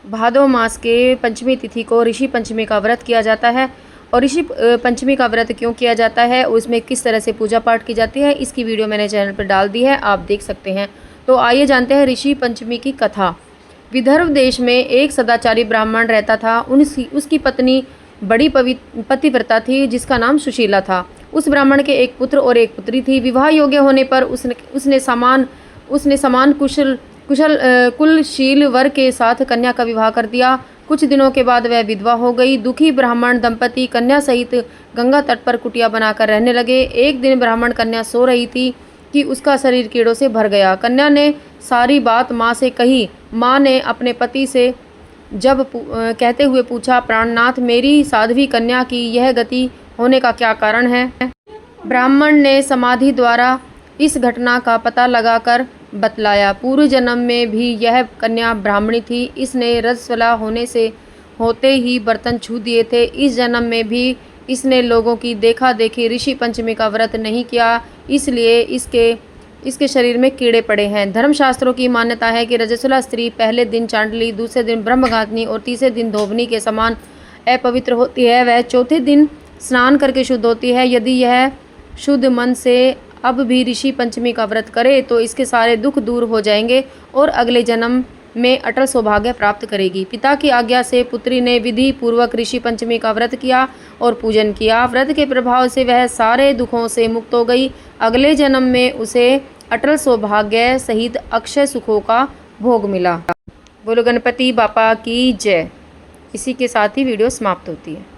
भादो मास के पंचमी तिथि को ऋषि पंचमी का व्रत किया जाता है। और ऋषि पंचमी का व्रत क्यों किया जाता है, उसमें किस तरह से पूजा पाठ की जाती है, इसकी वीडियो मैंने चैनल पर डाल दी है, आप देख सकते हैं। तो आइए जानते हैं ऋषि पंचमी की कथा। विदर्भ देश में एक सदाचारी ब्राह्मण रहता था। उसकी पत्नी बड़ी पतिव्रता थी, जिसका नाम सुशीला था। उस ब्राह्मण के एक पुत्र और एक पुत्री थी। विवाह योग्य होने पर उसने समान कुलशील वर के साथ कन्या का विवाह कर दिया। कुछ दिनों के बाद वह विधवा हो गई। दुखी ब्राह्मण दंपति कन्या सहित गंगा तट पर कुटिया बनाकर रहने लगे। एक दिन ब्राह्मण कन्या सो रही थी कि उसका शरीर कीड़ों से भर गया। कन्या ने सारी बात माँ से कही। माँ ने अपने पति से जब कहते हुए पूछा, प्राणनाथ, मेरी साध्वी कन्या की यह गति होने का क्या कारण है? ब्राह्मण ने समाधि द्वारा इस घटना का पता लगाकर बतलाया। पूर्व जन्म में भी यह कन्या ब्राह्मणी थी। इसने रजस्वला होते ही बर्तन छू दिए थे। इस जन्म में भी इसने लोगों की देखा देखी ऋषि पंचमी का व्रत नहीं किया, इसलिए इसके शरीर में कीड़े पड़े हैं। धर्मशास्त्रों की मान्यता है कि रजस्वला स्त्री पहले दिन चांडली, दूसरे दिन ब्रह्मघातनी और तीसरे दिन धोबनी के समान अपवित्र होती है। वह चौथे दिन स्नान करके शुद्ध होती है। यदि यह शुद्ध मन से अब भी ऋषि पंचमी का व्रत करे तो इसके सारे दुख दूर हो जाएंगे और अगले जन्म में अटल सौभाग्य प्राप्त करेगी। पिता की आज्ञा से पुत्री ने विधि पूर्वक ऋषि पंचमी का व्रत किया और पूजन किया। व्रत के प्रभाव से वह सारे दुखों से मुक्त हो गई। अगले जन्म में उसे अटल सौभाग्य सहित अक्षय सुखों का भोग मिला। बोलो गणपति बापा की जय। इसी के साथ ही वीडियो समाप्त होती है।